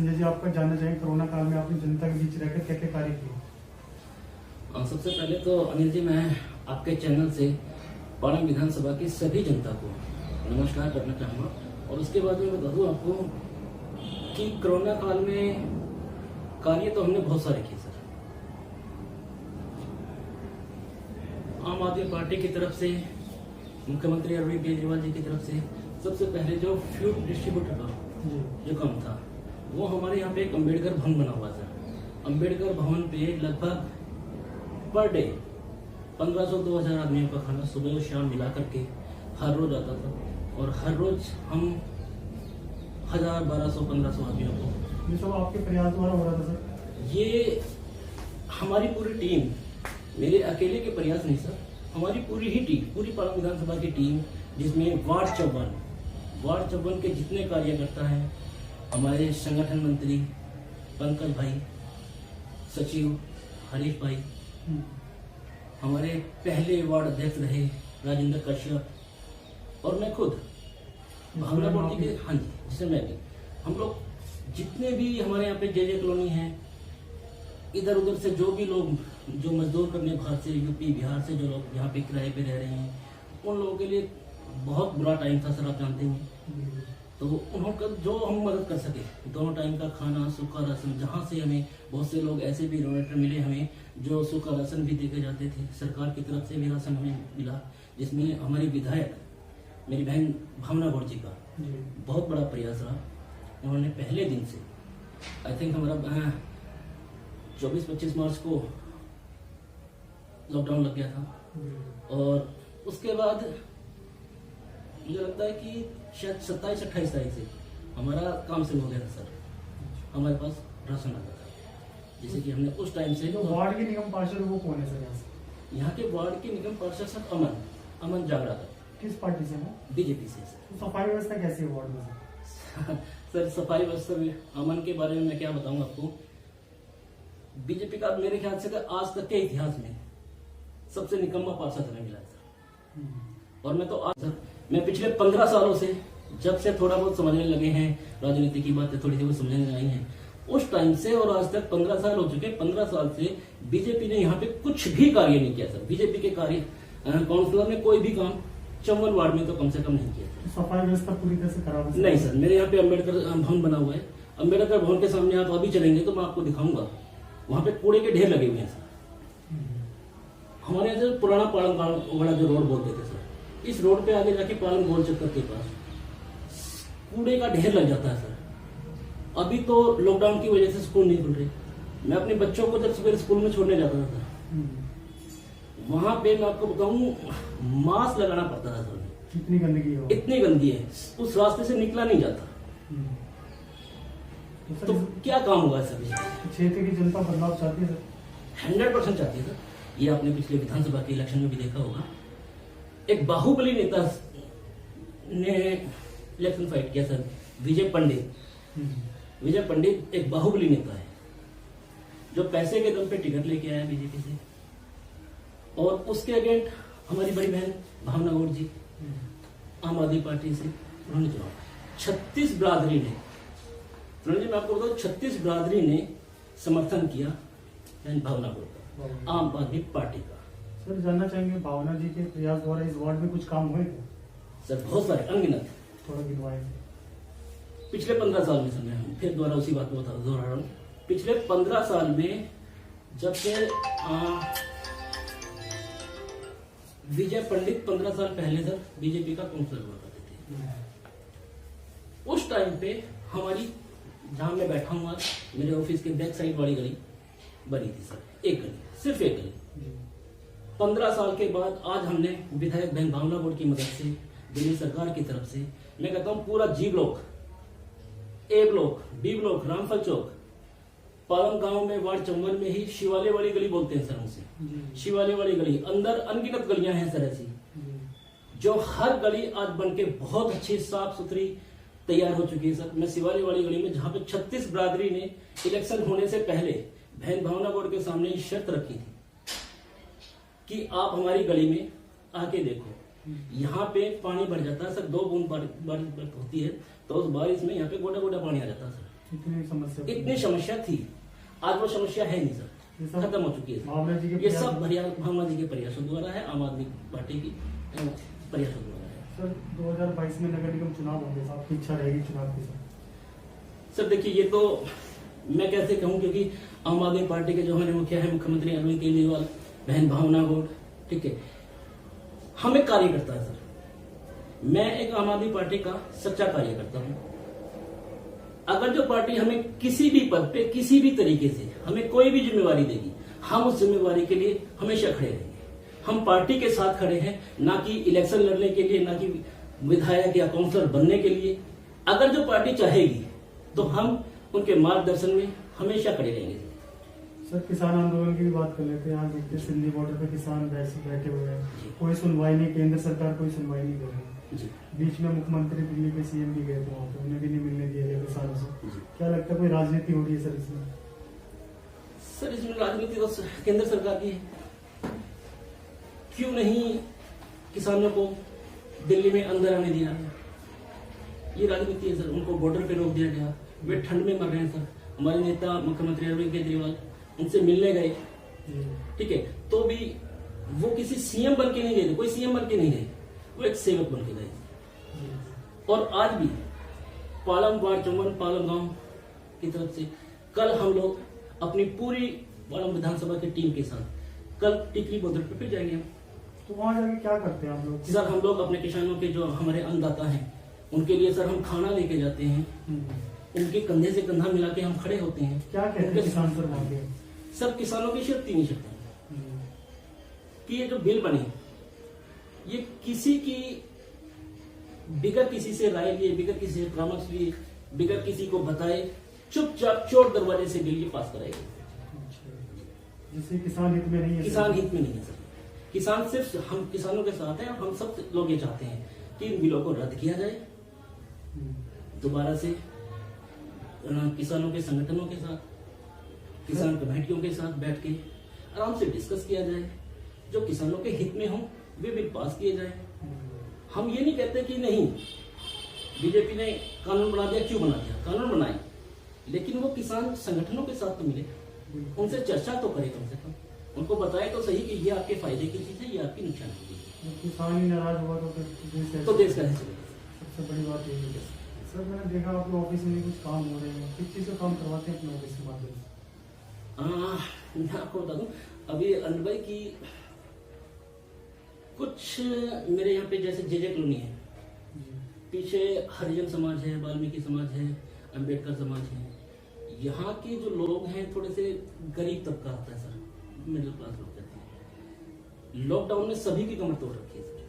संजय जी, आपका जानना चाहेंगे कोरोना काल में आपने जनता के बीच रहकर क्या क्या कार्य किए? सबसे पहले तो अनिल जी, मैं आपके चैनल से पालम विधानसभा की सभी जनता को नमस्कार करना चाहूँगा। और उसके बाद मैं बता दूँ आपको कि कोरोना काल में कार्य तो हमने बहुत सारे किए सर। आम आदमी पार्टी की तरफ से, मुख्यमंत्री अरविंद केजरीवाल जी की तरफ से सबसे पहले जो फ्यूड डिस्ट्रीब्यूटर का जो काम था, वो हमारे यहाँ पे एक अम्बेडकर भवन बना हुआ था। अम्बेडकर भवन पे लगभग पर डे 1500-2000 आदमियों का खाना सुबह और शाम मिला करके हर रोज आता था। और हर रोज हम 1000, 1200, 1500 आदमियों को, ये सब आपके प्रयास द्वारा हो रहा था सर? ये हमारी पूरी टीम, मेरे अकेले के प्रयास नहीं सर, हमारी पूरी ही टीम, पूरी पालम विधानसभा की टीम, जिसमें वार्ड 54 के जितने कार्यकर्ता हैं, हमारे संगठन मंत्री पंकज भाई, सचिव हरीश भाई, हमारे पहले वार्ड अध्यक्ष रहे राजेंद्र कश्यप, और मैं खुद भावना बोर्ड के, हाँ जी, जिससे मैं भी, हम लोग जितने भी हमारे यहाँ पे जे कॉलोनी है, इधर उधर से जो भी लोग जो मजदूर करने बाहर से, यूपी बिहार से जो लोग यहाँ पे किराए पे रह रहे हैं, उन लोगों के लिए बहुत बुरा टाइम था सर, आप जानते हैं। तो उन्होंने जो हम मदद कर सके, दोनों टाइम का खाना, सूखा राशन, जहाँ से हमें बहुत से लोग ऐसे भी डोनेटर मिले हमें जो सूखा राशन भी देके जाते थे, सरकार की तरफ से भी राशन हमें मिला, जिसमें हमारी विधायक मेरी बहन भावना गौड़ जी का बहुत बड़ा प्रयास रहा। उन्होंने पहले दिन से, आई थिंक हमारा 24-25 मार्च को लॉकडाउन लग गया था, और उसके बाद मुझे लगता है कि शायद 27-28 तारीख से हमारा काम शुरू हो गया था सर। हमारे पास राशन आता था, जैसे कि हमने उस टाइम से। तो वार्ड के निगम पार्षद वो कौन है सर? यहाँ के वार्ड के निगम पार्षद सर अमन जागड़ा था। किस पार्टी से है? बीजेपी से सर। तो सफाई व्यवस्था कैसी है वार्ड में? सर सफाई व्यवस्था में अमन के बारे में मैं क्या बताऊंगा आपको। बीजेपी का मेरे ख्याल से आज तक के इतिहास में सबसे निकम्मा पार्षद हमें मिला सर। और मैं तो आज सर, मैं पिछले 15 सालों से, जब से थोड़ा बहुत समझने लगे हैं, राजनीति की बातें थोड़ी थोड़ी समझने आई हैं, उस टाइम से और आज तक 15 साल हो चुके। 15 साल से बीजेपी ने यहाँ पे कुछ भी कार्य नहीं किया सर। बीजेपी के कार्य काउंसिलर ने कोई भी काम 54 वार्ड में तो कम से कम नहीं किया। सफाई व्यवस्था पूरी तरह से खराब है? नहीं सर, मेरे यहाँ पे अम्बेडकर भवन बना हुआ है। अम्बेडकर भवन के सामने आप अभी चलेंगे तो मैं आपको दिखाऊंगा, वहां पे कूड़े के ढेर लगे हुए हैं सर। हमारे यहाँ से पुराना पालम वाला जो रोड बोलते थे सर, इस रोड पे आगे जाके पालम गोल चक्कर के पास कूड़े का ढेर लग जाता है सर। अभी तो लॉकडाउन की वजह से स्कूल नहीं खुल रहे। मैं अपने बच्चों को जब सुबह स्कूल में छोड़ने जाता था, वहां पे मैं आपको बताऊं, मास्क लगाना पड़ता था सर। इतनी गंदगी है? इतनी गंदगी है, उस रास्ते से निकला नहीं जाता। तो क्या काम हुआ सर? क्षेत्र की जनता बदलाव चाहती है सर? 100% चाहती है सर। ये आपने पिछले विधानसभा के इलेक्शन में भी देखा होगा, एक बाहुबली नेता ने इलेक्शन फाइट किया सर, विजय पंडित। विजय पंडित एक बाहुबली नेता है जो पैसे के दम पे टिकट लेके आया बीजेपी से, और उसके अगेंस्ट हमारी बड़ी बहन भावना गौड़ जी आम आदमी पार्टी से, उन्होंने चुनाव 36 बिरादरी ने, मैं आपको बताऊं, 36 बिरादरी ने समर्थन किया भावना गौड़ का, आम आदमी पार्टी का। सर जानना चाहेंगे भावना जी के प्रयास द्वारा इस वार्ड में कुछ काम हुए थे? सर बहुत सारे, अनगिनत। थोड़ा गिनवाएं। पिछले 15 साल में सर, मैं फिर दोबारा उसी बात को दोहरा रहा हूँ। पिछले 15 साल में जब से विजय पंडित 15 साल पहले सर बीजेपी का काउंसिलर हुआ करते थे, उस टाइम पे हमारी, जहां मैं बैठा हूँ आज, मेरे ऑफिस के बैक साइड वाली गली बनी थी सर, एक गली, सिर्फ एक गली। 15 साल के बाद आज हमने विधायक बहन भावना गौड़ की मदद से, दिल्ली सरकार की तरफ से, मैं कहता हूँ पूरा जी ब्लॉक, ए ब्लॉक, बी ब्लॉक, रामफल चौक, पालम गांव में वार्ड 54 में ही शिवालय वाली गली बोलते हैं सर उसे, शिवालय वाली गली, अंदर अनगिनत गलियां हैं सर ऐसी, जो हर गली आज बनके बहुत अच्छी साफ सुथरी तैयार हो चुकी है सर। मैं शिवालय वाली गली में, जहां पे 36 बिरादरी ने इलेक्शन होने से पहले बहन भावना गौड़ के सामने ये शर्त रखी थी कि आप हमारी गली में आके देखो, यहाँ पे पानी भर जाता है सर, 2 बूंद बारिश होती है तो उस बारिश में यहाँ पे गोटा गोटा पानी आ जाता है सर। इतनी समस्या थी। आज वो समस्या है नहीं ये सर, सब खत्म हो चुकी है भावना जी के ये प्रयास- सब भावना जी के प्रयासों द्वारा है, आम आदमी पार्टी की प्रयासों द्वारा है। सर 2022 में नगर निगम चुनाव होंगे, आपकी इच्छा रहेगी चुनाव के साथ? सर देखिए, ये तो मैं कैसे कहूँ, क्योंकि आम आदमी पार्टी के जो हमारे मुखिया है मुख्यमंत्री अरविंद केजरीवाल, बहन भावना गौड़, ठीक है, हम एक कार्यकर्ता है सर। मैं एक आम आदमी पार्टी का सच्चा कार्यकर्ता हूँ। अगर जो पार्टी हमें किसी भी पद पे किसी भी तरीके से हमें कोई भी जिम्मेवारी देगी, हम उस जिम्मेवारी के लिए हमेशा खड़े रहेंगे। हम पार्टी के साथ खड़े हैं, ना कि इलेक्शन लड़ने के लिए, ना कि विधायक या काउंसलर बनने के लिए। अगर जो पार्टी चाहेगी तो हम उनके मार्गदर्शन में हमेशा खड़े रहेंगे। सर किसान आंदोलन की भी बात कर लेते हैं। यहाँ देखते हैं सिंधी बॉर्डर पे किसान बैठे हुए हैं, कोई सुनवाई नहीं, केंद्र सरकार कोई सुनवाई नहीं कर रही। जी। बीच में मुख्यमंत्री दिल्ली के सीएम भी गए थे वहाँ पे, उन्हें भी नहीं मिलने दिया गया किसानों से। क्या लगता है कोई राजनीति हो रही है सर इसमें? सर इसमें राजनीति तो केंद्र सरकार की है। क्यों नहीं किसानों को दिल्ली में अंदर आने दिया गया? ये राजनीति है सर। उनको बॉर्डर पे रोक दिया गया, वे ठंड में मर रहे हैं सर। हमारे नेता मुख्यमंत्री अरविंद केजरीवाल उनसे मिलने गए, ठीक है, तो भी वो किसी सीएम बन के नहीं गए थे, कोई सीएम बन के नहीं गए, वो एक सेवक बन के गए। और आज भी पालम वार्ड चौवन पालम गांव की तरफ से कल हम लोग अपनी पूरी पालम विधानसभा की टीम के साथ कल टिकरी बॉर्डर पे फिर जाएंगे हम। तो वहाँ जाके क्या करते हैं आप लोग? सर हम लोग अपने किसानों के जो हमारे अन्नदाता हैं उनके लिए सर हम खाना लेके जाते हैं, उनके कंधे से कंधा मिला के हम खड़े होते हैं। क्या कहते हैं किसान सर वहाँ के? सर किसानों की सिर्फ 3 ही शर्तें कि ये जो बिल बने ये किसी की बिगर किसी से राय लिए, बिगर किसी से परामर्श लिए, बिगर किसी को बताए चुपचाप चोर दरवाजे से बिल ये पास कराएगी। जिससे किसान हित में नहीं है? किसान हित में नहीं है सर। किसान सिर्फ हम किसानों के साथ हैं। हम सब लोग ये चाहते हैं कि इन बिलों को रद्द किया जाए, दोबारा से किसानों के संगठनों के साथ, किसान कमेटियों के साथ बैठ के आराम से डिस्कस किया जाए, जो किसानों के हित में हो वे बिल पास किए जाए। हम ये नहीं कहते कि नहीं बीजेपी ने कानून बना दिया, क्यों बना दिया, कानून बनाए, लेकिन वो किसान संगठनों के साथ तो मिले, उनसे चर्चा तो करे, कम से कम उनको बताए तो सही कि ये आपके फायदे की चीज है, ये आपकी नुकसान की चीज है। किसान ही नाराज हुआ तो देश का चलेगा। सबसे बड़ी बात यही है। सर मैंने देखा आपके ऑफिस में कुछ काम हो रहे हैं, किस चीज से काम करवाते हैं अपने ऑफिस के माध्यम से? मैं आपको बता दूं, अभी अनिल भाई की कुछ मेरे यहाँ पे जैसे जेजे कॉलोनी है, पीछे हरिजन समाज है, वाल्मीकि समाज है, अंबेडकर समाज है। यहाँ के जो लोग हैं थोड़े से गरीब तबका होता है सर, मिडिल क्लास लोग कहते हैं। लॉकडाउन ने सभी की कमर तोड़ रखी है सर।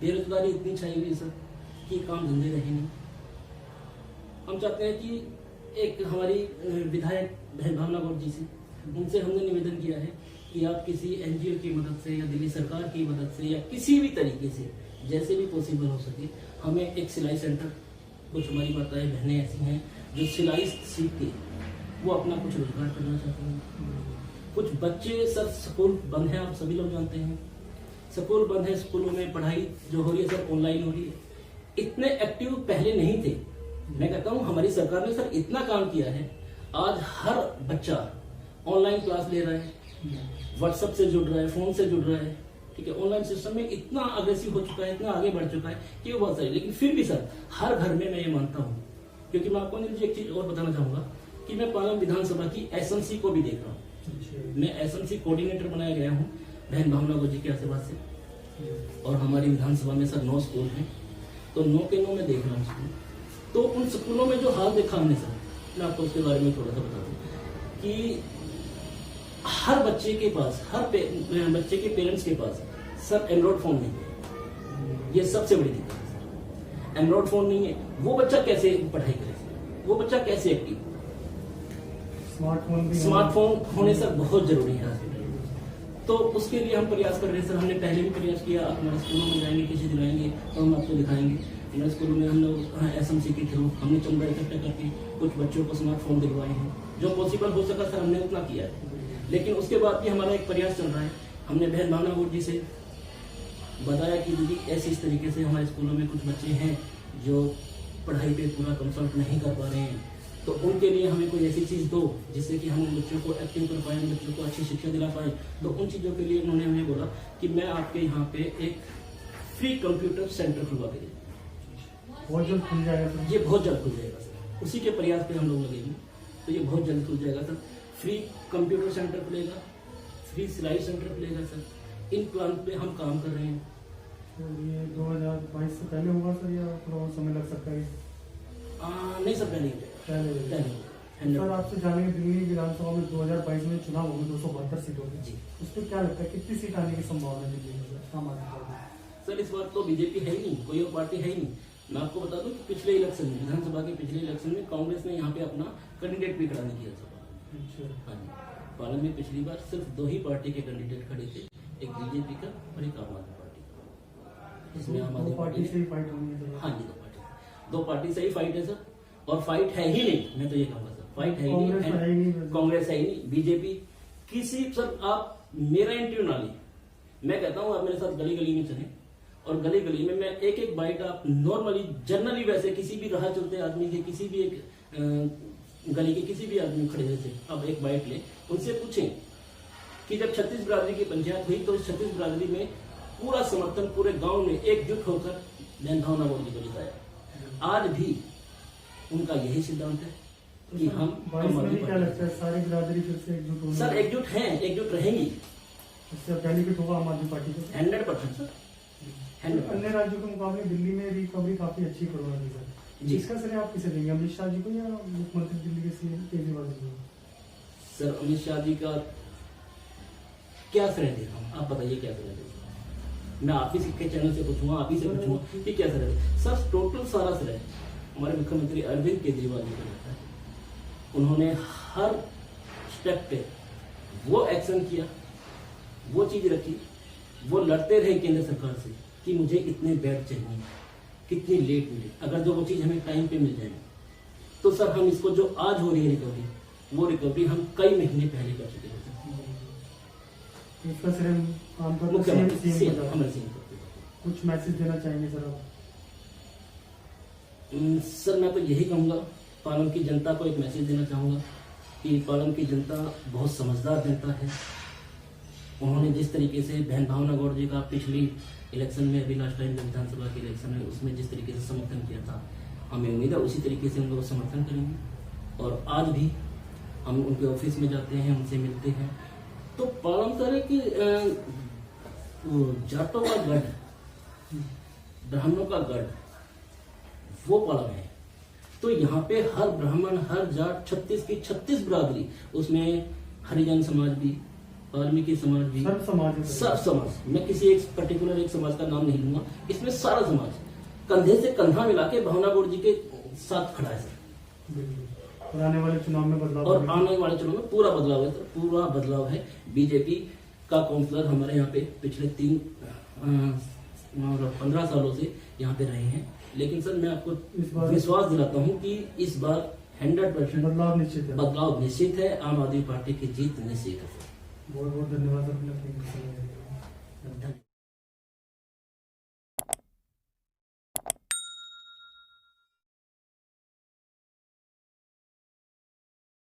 बेरोजगारी इतनी छाई हुई है सर कि काम धंधे रहे नहीं। हम चाहते हैं कि एक हमारी विधायक बहन भावना गौड़ जी से, उनसे हमने निवेदन किया है कि आप किसी एनजीओ की मदद से या दिल्ली सरकार की मदद से या किसी भी तरीके से जैसे भी पॉसिबल हो सके हमें एक सिलाई सेंटर, कुछ हमारी माताएं बहनें ऐसी हैं जो सिलाई सीख के वो अपना कुछ रोजगार करना चाहते हैं। कुछ बच्चे सर, स्कूल बंद है, आप सभी लोग जानते हैं, स्कूल बंद है, स्कूलों में पढ़ाई जो हो रही है सर ऑनलाइन हो रही है। इतने एक्टिव पहले नहीं थे। मैं कहता हूँ हमारी सरकार ने सर इतना काम किया है, आज हर बच्चा ऑनलाइन क्लास ले रहा है, व्हाट्सएप से जुड़ रहा है, फोन से जुड़ रहा है, ठीक है। ऑनलाइन सिस्टम में इतना अग्रेसिव हो चुका है, इतना आगे बढ़ चुका है कि वो बहुत सारी, लेकिन फिर भी सर हर घर में मैं ये मानता हूँ, क्योंकि मैं आपको अनिल जी एक चीज और बताना चाहूंगा कि मैं पालम विधानसभा की एसएमसी को भी देख रहा हूँ। मैं एसएमसी कोऑर्डिनेटर बनाया गया हूँ बहन भावना गौड़ जी के आशीर्वाद से। और हमारी विधानसभा में सर 9 स्कूल हैं, तो 9 के 9 में देख रहा हूँ स्कूल। तो उन स्कूलों में जो हाल देखा हमने सर, मैं आपको उसके बारे में थोड़ा सा बता दूं कि हर बच्चे के पास, हर बच्चे के पेरेंट्स के पास सर एंड्रॉइड फोन नहीं है। ये सबसे बड़ी दिक्कत है सर, एंड्रॉइड फोन नहीं है। वो बच्चा कैसे पढ़ाई करे, वो बच्चा कैसे एक्टिव? स्मार्टफोन होने सर बहुत जरूरी है। तो उसके लिए हम प्रयास कर रहे हैं सर। हमने पहले भी प्रयास किया, हमारे स्कूलों में जाएंगे, किसी दिन आएंगे तो हम आपको दिखाएंगे। हमारे स्कूलों में हम लोग एसएमसी के थ्रू हमने चंदा इकट्ठा करके कुछ बच्चों को स्मार्टफोन दिलवाए हैं, जो पॉसिबल हो सका सर हमने उतना किया है। लेकिन उसके बाद भी हमारा एक प्रयास चल रहा है। हमने बहन भावना गौड़ जी से बताया कि दीदी ऐसे इस तरीके से हमारे स्कूलों में कुछ बच्चे हैं जो पढ़ाई पे पूरा कंसल्ट नहीं कर पा रहे हैं, तो उनके लिए हमें कोई ऐसी चीज़ दो जिससे कि हम बच्चों को एक्टिव कर पाएँ, बच्चों को अच्छी शिक्षा दिला पाएँ। तो उन चीज़ों के लिए उन्होंने हमें बोला कि मैं आपके यहाँ पे एक फ्री कंप्यूटर सेंटर खुलवा के देता हूँ। बहुत जल्द खुल जाएगा सर? ये बहुत जल्द खुल जाएगा सर, उसी के प्रयास पे हम लोग लगे हैं, तो ये बहुत जल्द खुल जाएगा सर। फ्री कंप्यूटर सेंटर खुलेगा, फ्री सिलाई सेंटर खुलेगा सर। इन प्लान पे हम काम कर रहे हैं। तो ये 2022 से पहले होगा सर या थोड़ा और समय लग सकता है? नहीं सर, पहले हो जाएगा। सर आपसे जानेंगे, दिल्ली विधानसभा में 2022 में चुनाव होंगे 272 सीटों के, जी, उस पर क्या लगता है कितनी सीट आने की संभावना है दिल्ली में आम आदमी पार्टी? सर इस बार तो बीजेपी है ही नहीं, कोई और पार्टी है ही नहीं। मैं आपको बता दूं कि पिछले इलेक्शन में, विधानसभा के पिछले इलेक्शन में कांग्रेस ने यहाँ पे अपना कैंडिडेट भी खड़ा नहीं किया था। हाँ जी, पार्लियामेंट में पिछली बार सिर्फ 2 ही पार्टी के कैंडिडेट खड़े थे, एक बीजेपी का और एक आम आदमी पार्टी का, जिसमें आम आदमी पार्टी से ही फाइट होनी है। हाँ जी, 2 पार्टी से ही फाइट है सर, और फाइट है ही नहीं, मैं तो ये कहूँगा सर, फाइट है ही नहीं, कांग्रेस है ही नहीं, बीजेपी किसी सर, आप मेरा इंटरव्यू ना लें, मैं कहता हूँ आप मेरे साथ गली गली में चलें, और गली गली में मैं एक बाइट आप नॉर्मली जनरली वैसे किसी भी राह चलते आदमी के, किसी भी एक गली के किसी भी आदमी खड़े रहते, अब एक बाइट लें, उनसे पूछें कि जब 36 बिरादरी की पंचायत हुई तो 36 बिरादरी में पूरा समर्थन पूरे गांव में एकजुट होकर बहन भावना गौड़ को जिताया। आज भी उनका यही सिद्धांत है कि हम क्या लगता है सारी बिरादरी फिर से एकजुट होंगी? सर एकजुट हैं, एकजुट रहेंगी, इससे बेनिफिट होगा आम आदमी पार्टी को 100% सर। अन्य राज्यों के मुकाबले दिल्ली में रिकवरी काफी अच्छी कोरोना की सर, इसका श्रेय आप किसे देंगे, अमित शाह जी को या मुख्यमंत्री दिल्ली के सीएम केजरीवाल जी को? सर अमित शाह जी का क्या श्रेय दे, आप बताइए क्या श्रेय दे? मैं आप ही के चैनल से पूछूंगा, आप ही से पूछूंगा कि क्या श्रेय दे? सर टोटल सारा श्रेय हमारे मुख्यमंत्री अरविंद केजरीवाल जी को लगता है। उन्होंने हर स्टेप पे वो एक्शन किया, वो चीज रखी, वो लड़ते रहे केंद्र सरकार से कि मुझे इतने बेड चाहिए, कितनी लेट मिले, अगर जो वो चीज हमें टाइम पे मिल जाए तो सर हम इसको जो आज हो रही है रिकवरी, वो रिकवरी हम कई महीने पहले कर चुके होते। इसका श्रेय मुख्यमंत्री अमर सिंह को। कुछ मैसेज देना चाहेंगे सर आप? सर मैं तो यही कहूँगा, पालम की जनता को एक मैसेज देना चाहूँगा कि पालम की जनता बहुत समझदार जनता है। उन्होंने जिस तरीके से बहन भावना गौड़ जी का पिछली इलेक्शन में, अभी लास्ट टाइम विधानसभा के इलेक्शन में, उसमें जिस तरीके से समर्थन किया था, हमें उम्मीद है उसी तरीके से उनको समर्थन करेंगे। और आज भी हम उनके ऑफिस में जाते हैं, उनसे मिलते हैं, तो पालम सर एक जाटों का गढ़, ब्राह्मणों का गढ़, वो पालम है। तो यहाँ पे हर ब्राह्मण, हर जाट, 36 की 36 बिरादरी, उसमें हरिजन समाज भी, वाल्मीकि समाज भी, सब समाज, मैं किसी एक पर्टिकुलर एक समाज का नाम नहीं लूंगा, इसमें सारा समाज कंधे से कंधा मिला के भावना गौड़ जी के साथ खड़ा है सर। और आने वाले चुनाव में बदलाव, और आने वाले चुनाव में पूरा बदलाव है, तो पूरा बदलाव है। बीजेपी का काउंसलर हमारे यहाँ पे पिछले 15 सालों से यहाँ पे रहे हैं, लेकिन सर मैं आपको विश्वास दिलाता हूँ कि इस बार 100% बदलाव निश्चित है, आम आदमी पार्टी की जीत निश्चित है। बहुत बहुत धन्यवाद।